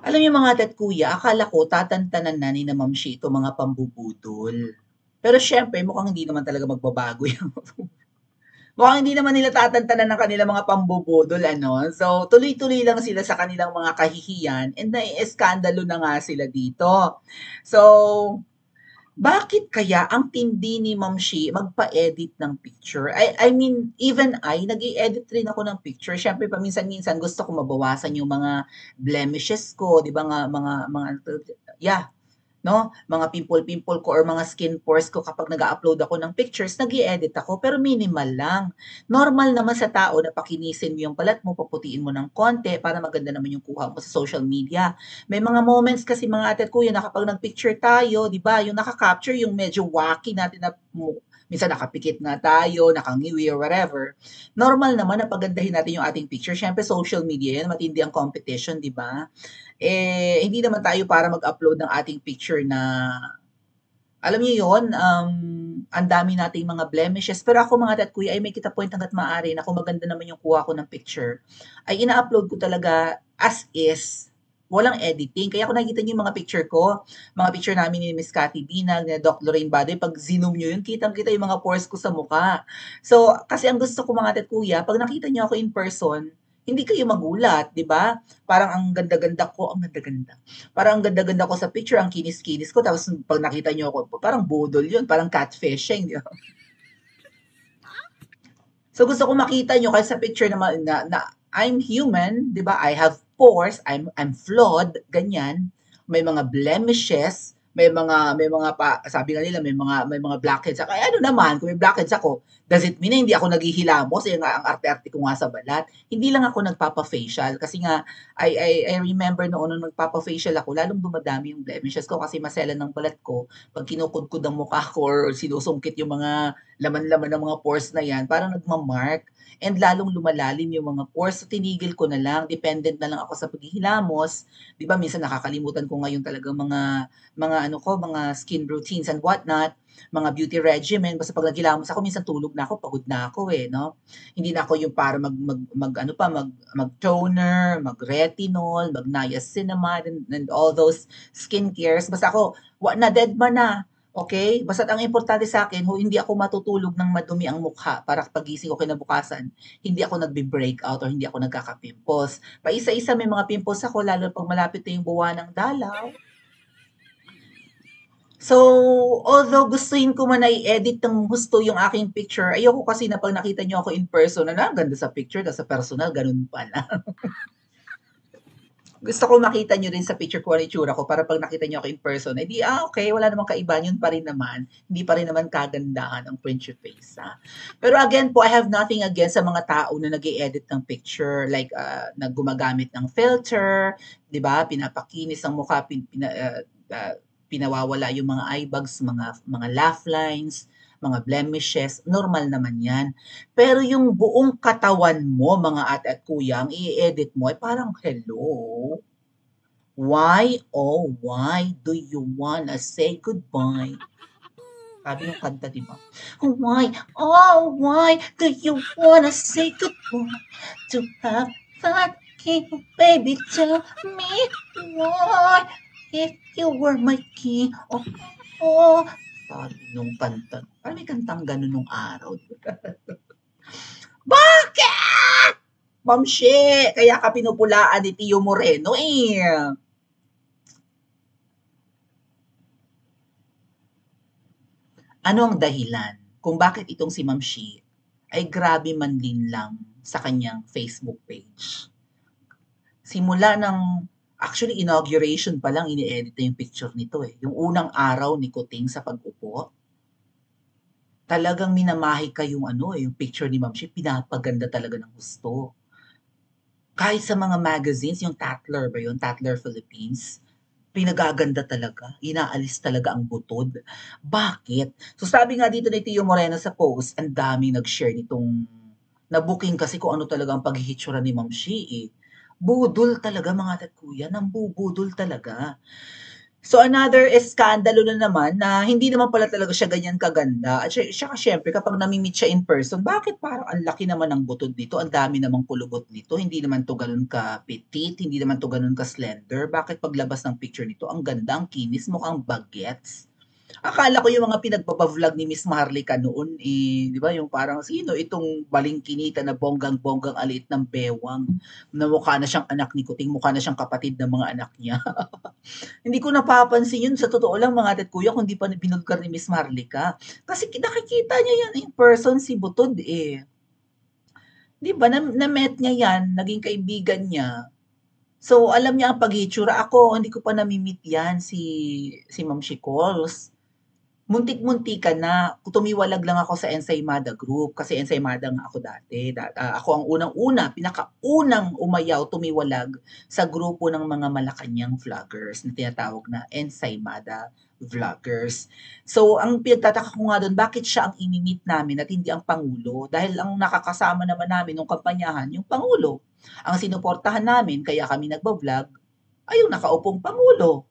Alam niyo mga ate at kuya, akala ko tatantanan na ni na Ma'am Shi itong mga pambubudol. Pero siyempre mukhang hindi naman talaga magbabago yan. Mukhang hindi naman nila tatantanan ng kanilang mga pambubudol ano. So, tuloy-tuloy lang sila sa kanilang mga kahihiyan and naieskandalo na nga sila dito. So, bakit kaya ang tindi ni Ma'am Shi magpa-edit ng picture? I mean, even nag-i-edit rin ako ng picture. Siyempre paminsan-minsan gusto ko mabawasan yung mga blemishes ko, 'di ba nga mga yeah, 'no, mga pimple-pimple ko or mga skin pores ko kapag nag-a-upload ako ng pictures, nag-i-edit ako pero minimal lang. Normal naman sa tao na pakinisin mo yung balat mo, paputiin mo ng konti para maganda naman yung kuha mo sa social media. May mga moments kasi mga ate at kuya na kapag nag-picture tayo, 'di ba, yung naka-capture yung medyo wacky natin na minsan nakapikit nga tayo, nakangiwi or whatever. Normal naman na pagandahin natin yung ating picture. Siyempre social media yan, matindi ang competition, 'di ba? Hindi naman tayo para mag-upload ng ating picture na, alam niyo yun, ang dami nating mga blemishes. Pero ako mga dad kuya ay may kita point hangga't maaari na kung maganda naman yung kuha ko ng picture, ay ina-upload ko talaga as is. Walang editing. Kaya kung nakikita niyo yung mga picture ko, mga picture namin ni Miss Cathy Binag, ni Doc Lorraine Badoy, pag zoom niyo yun, kitang-kita yung mga pores ko sa mukha. So, kasi ang gusto ko mga dad kuya, pag nakita niyo ako in person, hindi kayo magulat, di ba? Parang ang ganda-ganda ko, ang ganda-ganda. Parang ang ganda-ganda ko sa picture, ang kinis-kinis ko, tapos pag nakita niyo ako, parang budol yun, parang catfishing, di ba? So gusto ko makita niyo kasi sa picture naman na I'm human, 'di ba? I have pores, I'm flawed, ganyan. May mga blemishes, may mga pa sabi nga nila may mga blackheads ako. Ay ano naman, kung may blackheads ako, does it mean na hindi ako naghihilamos? Eh nga ang arte-arte ko nga sa balat. Hindi lang ako nagpapa-facial kasi nga I remember noon nung nagpapa-facial ako, lalong dumadami yung blemishes ko kasi maselan ng balat ko pag kinukudkod ang mukha ko or sinusungkit yung mga laman-laman ng mga pores na yan, parang nagmamark and lalong lumalalim yung mga pores. So, tinigil ko na lang. Dependent na lang ako sa paghihilamos. Di ba, minsan nakakalimutan ko ngayon talaga mga ano ko, mga skin routines and whatnot, mga beauty regimen. Basta pag naghilamos ako, minsan tulog na ako, pagod na ako eh, no? Hindi na ako yung para ano pa, mag toner, mag retinol, mag niacinamide and all those skincares. Basta ako, na dead man na. Okay? Basta't ang importante sa akin, hindi ako matutulog ng madumi ang mukha para pagising ko kinabukasan, hindi ako nagbe-breakout or hindi ako nagkaka-pimples. Paisa-isa may mga pimples ako lalo 'pag malapit na yung buwan ng dalaw. So, although gustuhin ko man na i-edit ng husto yung aking picture, ayoko kasi na 'pag nakita niyo ako in person na, ang ganda sa picture tapos sa personal ganun pala. Gusto ko makita niyo rin sa picture ko ano itsura ko para 'pag nakita niyo ako in person, eh, di, okey wala namang kaiba, yun pa rin naman. Hindi pa rin naman kagandahan ang Principesa. Pero again po, I have nothing against sa mga tao na nag-e-edit ng picture like, na gumagamit ng filter, 'di ba, pinapakinis ang mukha, pinawawala yung mga eye bags, mga laugh lines, mga blemishes, normal naman 'yan. Pero yung buong katawan mo mga ate at kuya ang i-edit mo ay parang, hello? Why, oh why do you wanna say goodbye? Sabi nung kanta, 'di ba? Why, oh why do you wanna say goodbye to have that king? Baby, tell me why if you were my king. Oh, oh. Sabi nung kanta. Parang may kantang gano'n nung araw. Bakit? Ma'am She, kaya ka pinupulaan ni Tio Moreno eh. Ano ang dahilan kung bakit itong si Ma'am She ay grabe manlin lang sa kanyang Facebook page? Simula ng actually inauguration pa lang ini-edit na yung picture nito eh. Yung unang araw ni Kuting sa pag-upo, talagang minamahika yung ano eh, yung picture ni Ma'am She, pinapaganda talaga ng gusto. Kahit sa mga magazines, yung Tatler ba yun? Tatler Philippines, pinagaganda talaga, inaalis talaga ang butod. Bakit? So sabi nga dito ni Tio Moreno sa post, ang daming nag-share nitong na-booking kasi kung ano talaga ang paghihitsura ni Ma'am Shi eh. Budol talaga mga tat kuya, nambubudol talaga. So another iskandalo na naman na hindi naman pala talaga siya ganyan kaganda at saka siyempre kapag nami-meet siya in person, bakit parang ang laki naman ng butod nito, ang dami namang kulubot nito, hindi naman 'to gano'n ka-petite, hindi naman 'to gano'n ka-slender, bakit paglabas ng picture nito ang ganda, ang kinis, mukhang bagets? Akala ko yung mga pinagpapa-vlog ni Miss Maharlika noon, eh, 'di ba yung parang, "Sino itong balingkinita na bonggang-bonggang ang liit ng bewang, na mukha na siyang anak ni Kuting, mukha na siyang kapatid ng mga anak niya." Hindi ko napapansin yun sa totoo lang mga ate at kuya kung di pa binulgar ni Miss Marlica. Kasi nakikita niya yan in person si Butod eh. Di ba? Na-met niya yan, naging kaibigan niya. So, alam niya ang pag-itsura. Ako, hindi ko pa nami-meet yan si Ma'am Shikols. Muntik-muntikan na. Tumiwalag lang ako sa Ensaymada Group kasi Ensaymada nga ako dati. Ako ang unang-una, pinakaunang umayaw, tumiwalag sa grupo ng mga Malacanang vloggers na tinatawag na Ensaymada Vloggers. So, ang pinagtataka ko nga doon, bakit siya ang imi-meet namin at hindi ang Pangulo? Dahil ang nakakasama naman namin nung kampanyahan, yung Pangulo. Ang sinuportahan namin, kaya kami nagbablog, ay yung nakaupong Pangulo.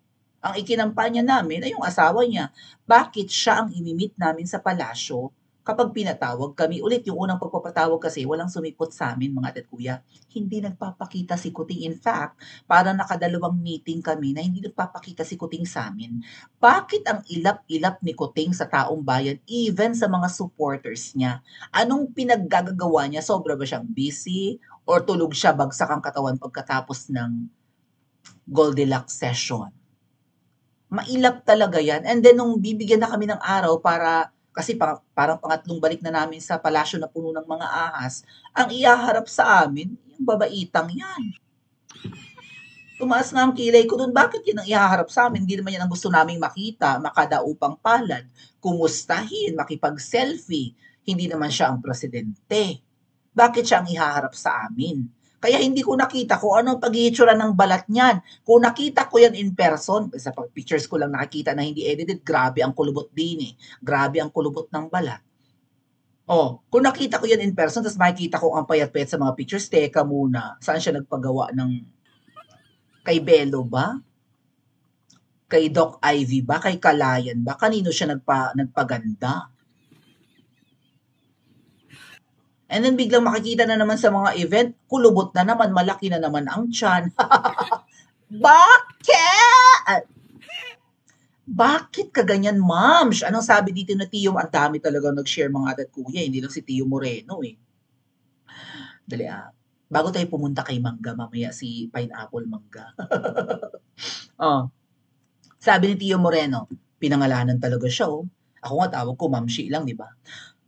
Ang ikinampanya namin ay yung asawa niya. Bakit siya ang imi-meet namin sa palasyo kapag pinatawag kami ulit? Yung unang pagpapatawag kasi walang sumipot sa amin mga ate at kuya. Hindi nagpapakita si Kuting. In fact, parang nakadalawang meeting kami na hindi nagpapakita si Kuting sa amin. Bakit ang ilap-ilap ni Kuting sa taong bayan, even sa mga supporters niya? Anong pinaggagawa niya? Sobra ba siyang busy? Or tulog siya bagsak ang katawan pagkatapos ng Goldilocks session? Mailap talaga yan. And then nung bibigyan na kami ng araw para, kasi parang pangatlong balik na namin sa palasyo na puno ng mga ahas, ang ihaharap sa amin, yung babaitang yan. Tumaas nga ang kilay ko dun, bakit yun ang ihaharap sa amin? Hindi naman yan ang gusto naming makita, makadaupang palad, kumustahin, makipag-selfie. Hindi naman siya ang presidente. Bakit siya ang ihaharap sa amin? Kaya hindi ko nakita kung ano ang pag-iitsura ng balat niyan. Kung nakita ko yan in person, sa pictures ko lang nakikita na hindi edited, grabe ang kulubot din eh. Grabe ang kulubot ng balat. Oh, kung nakita ko yan in person, tapos makikita ko ang payat-payat sa mga pictures, teka muna, saan siya nagpagawa ng, kay Belo ba? Kay Doc Ivy ba? Kay Kalayan ba? Kanino siya nagpaganda? And then biglang makikita na naman sa mga event, kulubot na naman, malaki na naman ang tiyan. Bakit? Bakit ka ganyan, ma'am? Anong sabi dito na Tio? Ang dami talaga nag-share mga ate at kuya, hindi lang si Tio Moreno eh. Dali bago tayo pumunta kay Mangga, mamaya si Pineapple Mangga. Oh, sabi ni Tio Moreno, pinangalanan talaga siya oh. Ako nga tawag ko Ma'am Shi lang, di ba?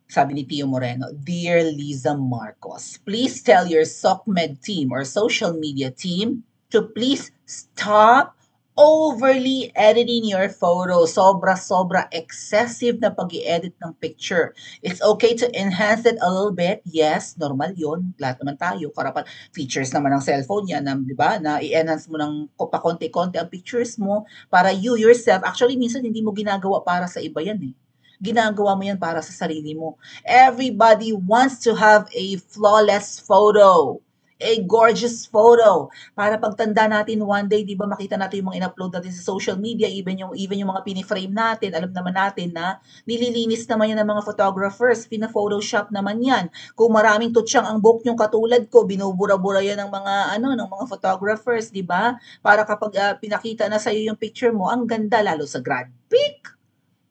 Sabi ni Tio Moreno, Dear Liza Marcos, please tell your SOCMED team or social media team to please stop overly editing your photo. Sobra-sobra excessive na pag-i-edit ng picture. It's okay to enhance it a little bit. Yes, normal yun. Lahat naman tayo. Karapan, features naman ng cellphone yan, di ba? Na i-enhance mo ng pakonti-konti ang pictures mo para you yourself, actually minsan hindi mo ginagawa para sa iba yan eh. Ginagawa mo yan para sa sarili mo. Everybody wants to have a flawless photo. A gorgeous photo. Para pagtanda natin one day, di ba makita natin yung mga in-upload natin sa social media, even yung mga piniframe natin, alam naman natin na nililinis naman yan ng mga photographers, pina-photoshop naman yan. Kung maraming tutsyang ang book yung katulad ko, binubura-bura yan ng mga photographers, di ba? Para kapag pinakita na sa'yo yung picture mo, ang ganda lalo sa grad pic.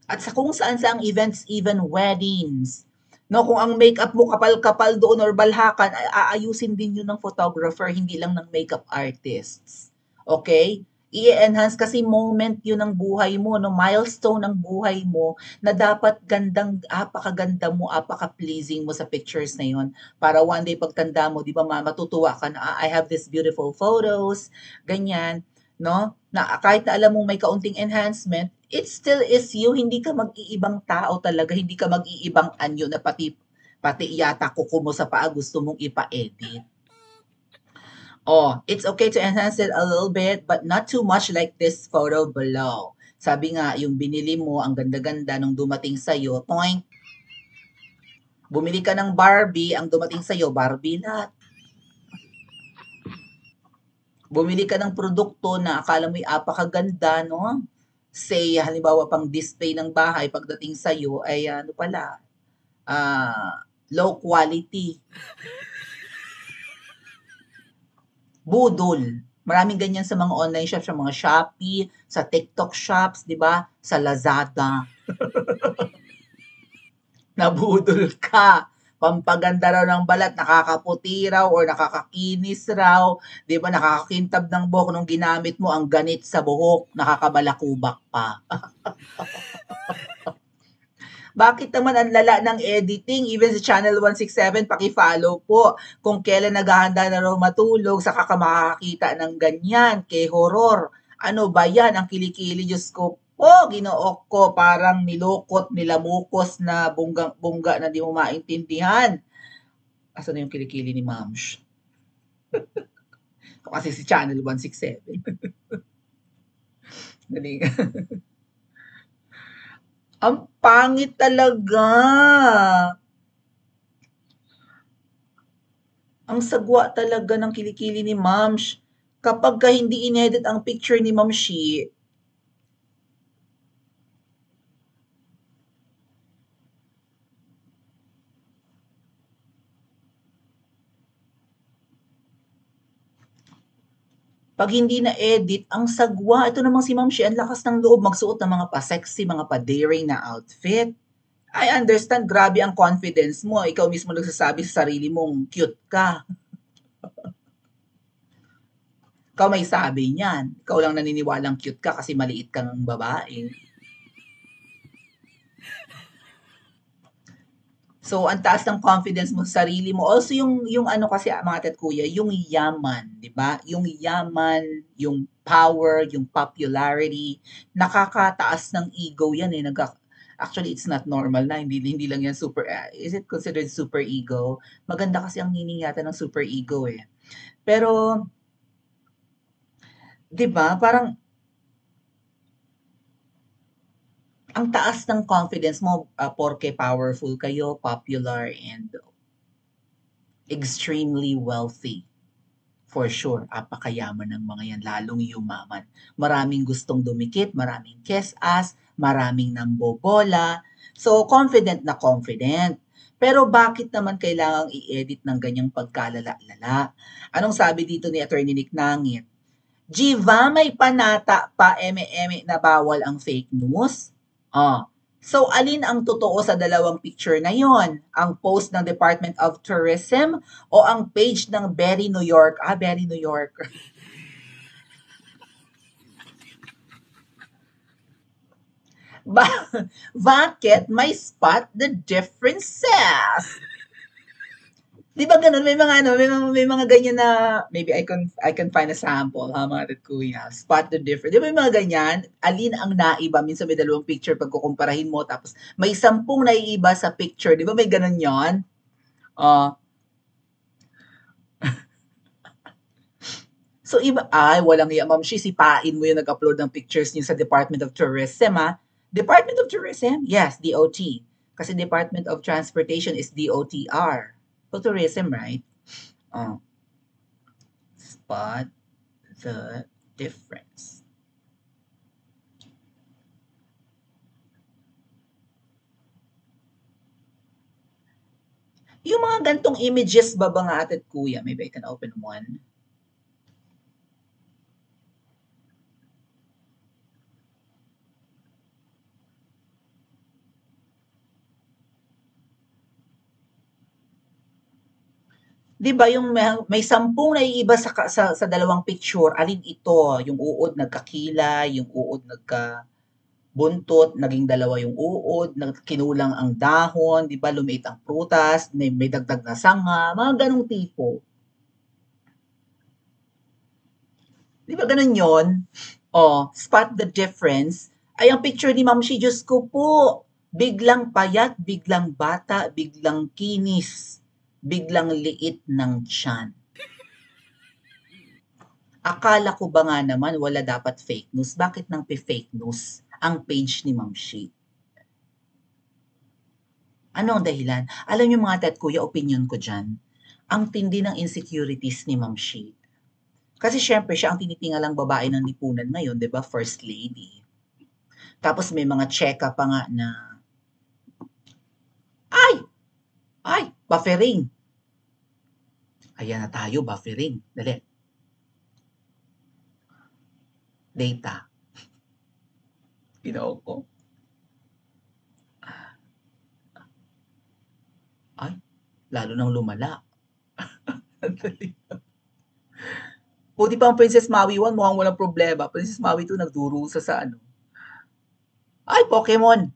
At sa kung saan-saang events, even weddings. No, kung ang makeup mo kapal-kapal doon or balhakan, aayusin din yun ng photographer, hindi lang ng makeup artists. Okay? I-enhance kasi moment yun ng buhay mo, no? Milestone ng buhay mo na dapat apakaganda mo, apaka-pleasing mo sa pictures na yun. Para one day pagtanda mo, di ba matutuwa ka na, I have these beautiful photos, ganyan. No? Na kahit na alam mong may kaunting enhancement, it still is you, hindi ka mag-iibang tao talaga, hindi ka mag-iibang anyo na pati yata kuko mo sa paa gusto mong ipa-edit. Oh, it's okay to enhance it a little bit, but not too much like this photo below. Sabi nga, yung binili mo, ang ganda-ganda nung dumating sa'yo, toink, bumili ka ng Barbie, ang dumating sa'yo, Barbie lahat. Bumili ka ng produkto na akala mo'y apakaganda, no? say, halimbawa pang display ng bahay, pagdating sa'yo ay ano pala, low quality. Budol. Maraming ganyan sa mga online shops, sa mga Shopee, sa TikTok shops, 'di ba? Sa Lazada. Nabudol ka. Pampaganda raw ng balat, nakakaputi raw or nakakakinis raw, 'di ba? Nakakakintab ng buhok nung ginamit mo ang ganit sa buhok, nakakabalakubak pa. Bakit naman ang lala ng editing? Even sa Channel 167, paki-follow po. Kung kailan naghahanda na raw matulog, saka ka makakakita ng ganyan, kay horror. Ano ba yan? Ang kilikili, Diyos ko po, ginook ko, parang nilukot, nilamukos na bungga na di mo maintindihan. Asa na yung kilikili ni Ma'am? Kasi si Channel 167. Galing. Ang pangit talaga. Ang sagwa talaga ng kilikili ni Ma'am. Kapag ka hindi inedit ang picture ni Ma'am Shi, pag hindi na-edit, ang sagwa. Ito namang si Ma'am Shi, ang lakas ng loob magsuot ng mga pa-sexy, mga pa-daring na outfit. I understand, grabe ang confidence mo. Ikaw mismo nagsasabi sa sarili mong cute ka. Ikaw may sabi niyan. Ikaw lang naniniwalang cute ka kasi maliit kang babae. So, ang taas ng confidence mo sa sarili mo. Also, yung ano kasi, mga tet kuya, yung yaman, di ba? Yung yaman, yung power, yung popularity, nakakataas ng ego yan eh. Actually, it's not normal na. Hindi lang yan super, is it considered super ego? Maganda kasi ang meaning yata ng super ego eh. Pero, di ba, parang, ang taas ng confidence mo, porke powerful kayo, popular, and extremely wealthy. For sure, apakayaman ng mga yan, lalong yumaman. Maraming gustong dumikit, maraming kiss-ass, maraming nambobola. So, confident na confident. Pero bakit naman kailangang i-edit ng ganyang pagkalala-lala? Anong sabi dito ni Attorney Nick Nangit? Jiva, may panata pa eme-eme na bawal ang fake news? So, alin ang totoo sa dalawang picture na yon? Ang post ng Department of Tourism o ang page ng Berry New York? Berry New York. Bakit may spot the differences? Di ba ganun? May mga ano, may mga ganyan na maybe I can find a sample, ha, mga tet kuya. Spot the difference. Di ba may mga ganyan? Alin ang naiba? Minsan may dalawang picture pag kukumparahin mo tapos may 10 naiiba sa picture. Di ba may ganun yon? Uh, so iba, walang iya, Ma'am Shi, sipain mo yung nag-upload ng pictures niyo sa Department of Tourism, ha? Department of Tourism? Yes, DOT. Kasi Department of Transportation is DOTR. So tourism, right? Uh, spot the difference. Yung mga gantong images ba nga atit kuya? Maybe I can open one. Di ba yung may 10 naiiba sa dalawang picture, alin ito? Yung uod nagkakila, yung uod buntot, naging dalawa yung uod, kinulang ang dahon, di ba, lumiit ang prutas, may dagdag na sanga, mga ganong tipo. Di ba ganun yon? Spot the difference. Ay, ang picture ni Ma'am Shi, Diyos ko po, biglang payat, biglang bata, biglang kinis, biglang liit ng tiyan. Akala ko ba nga naman wala dapat fake news? Bakit nang fake news ang page ni Ma'am Shi? Ano ang dahilan? Alam niyo mga tet kuya, opinion ko dyan, ang tindi ng insecurities ni Ma'am Shi. Kasi syempre siya ang tinitingalang babae ng lipunan ngayon, 'di ba? First lady. Tapos may mga cheka pa nga na, buffering. Ayan na tayo, buffering. Dali. Data. Ginoo ko. Ay, lalo nang lumala. Buti pa ang Princess Maui 1, mukhang walang problema. Princess Maui 2, nagdurusa sa ano. Ay, Pokemon!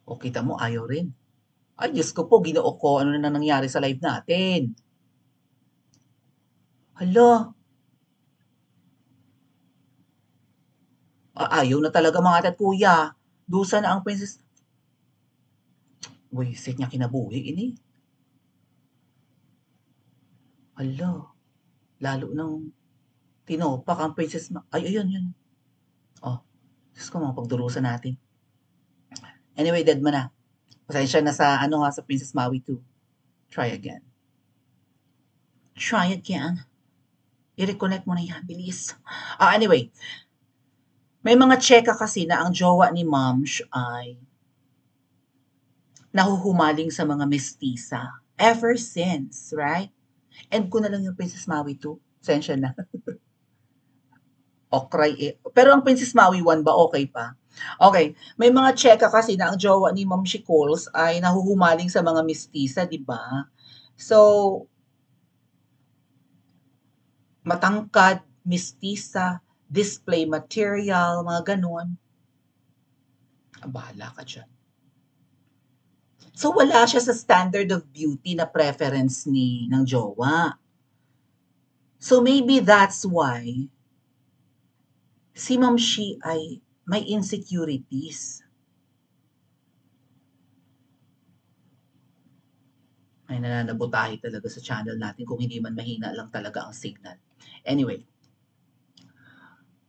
O, kita mo, ayaw rin. Ay, Diyos ko po, ginoo ko, ano na nangyari sa live natin? Hala, ayaw na talaga mga ate at kuya. Dusa na ang Princess. Buwisit niya kinabuhi, ini. Hala, lalo nang tinopak ang Princess ay, ayun, yun. Oh, Diyos ko, mga pagdurusa natin. Anyway, dead man na. Pasensya na sa, ano ha, sa Princess Maui 2. Try again. Try again. I-reconnect mo na yan, bilis. Anyway, may mga tseka kasi na ang jowa ni Momsh ay nahuhumaling sa mga mestiza. Ever since, right? And ko na lang yung Princess Maui 2. Pasensya na. Okray eh. Pero ang Princess Maui 1 ba okay pa? Okay. May mga tseka kasi na ang jowa ni Ma'am Shikols ay nahuhumaling sa mga mestiza, di ba? So, matangkad, mestiza, display material, mga ganon. Bahala ka dyan. So, wala siya sa standard of beauty na preference ng jowa. So, maybe that's why si Ma'am Shi ay may insecurities. Ay nananabotahe talaga sa channel natin kung hindi man mahina lang talaga ang signal. Anyway,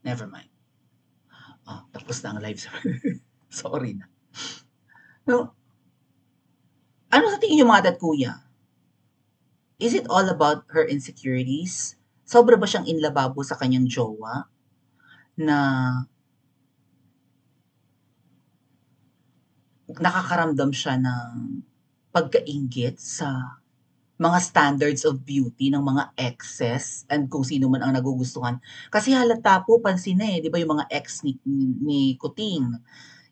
never mind. Tapos na ang live. Sorry na. No, ano sa tingin niyo mga dad kuya? Is it all about her insecurities? Sobra ba siyang inlababo sa kanyang jowa? Na nakakaramdam siya ng pagkainggit sa mga standards of beauty ng mga exes and kung sino man ang nagugustuhan. Kasi halata po, pansin na eh, di ba yung mga ex ni Kuting,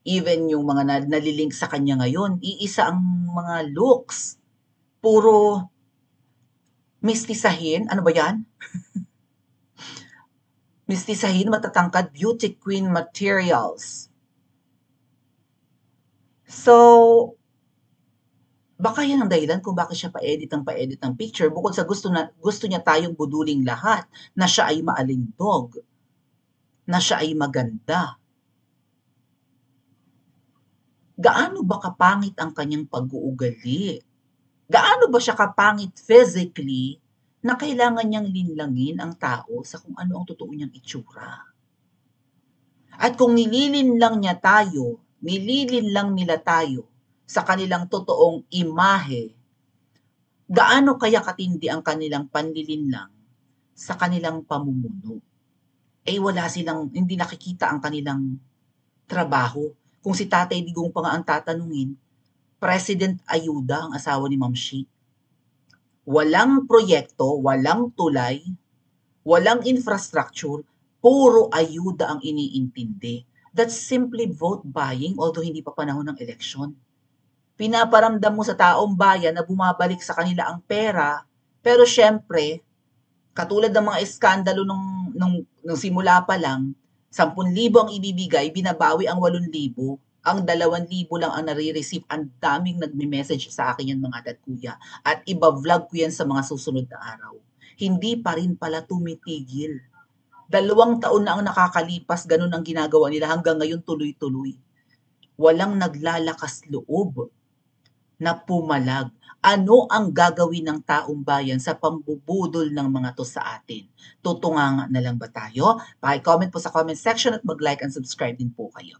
even yung mga nalilink sa kanya ngayon, iisa ang mga looks. Puro mistisahin, ano ba yan? Mistisahin, matatangkad, beauty queen materials. So, baka yan ang dahilan kung bakit siya pa-edit ng picture bukod sa gusto niya tayong buduling lahat na siya ay maalindog, na siya ay maganda. Gaano ba kapangit ang kanyang pag-uugali? Gaano ba siya kapangit physically na kailangan niyang linlangin ang tao sa kung ano ang totoo niyang itsura? At kung nililinlang nila tayo sa kanilang totoong imahe, gaano kaya katindi ang kanilang panlilinlang sa kanilang pamumuno? Hindi nakikita ang kanilang trabaho. Kung si Tatay Digong pa nga ang tatanungin, President Ayuda ang asawa ni Ma'am Shi. Walang proyekto, walang tulay, walang infrastructure, puro ayuda ang iniintindi. That's simply vote buying although hindi pa panahon ng eleksyon. Pinaparamdam mo sa taong bayan na bumabalik sa kanila ang pera, pero syempre, katulad ng mga iskandalo nung simula pa lang, 10,000 ang ibibigay, binabawi ang 8,000. Ang 2,000 lang ang nare-receive. Ang daming nagme-message sa akin yan mga dad kuya. At iba-vlog ko yan sa mga susunod na araw. Hindi pa rin pala tumitigil. 2 taon na ang nakakalipas, ganun ang ginagawa nila hanggang ngayon tuloy-tuloy. Walang naglalakas loob na pumalag. Ano ang gagawin ng taong bayan sa pambubudol ng mga to sa atin? Tutunganga na lang ba tayo? Paki-comment po sa comment section at mag-like and subscribe din po kayo.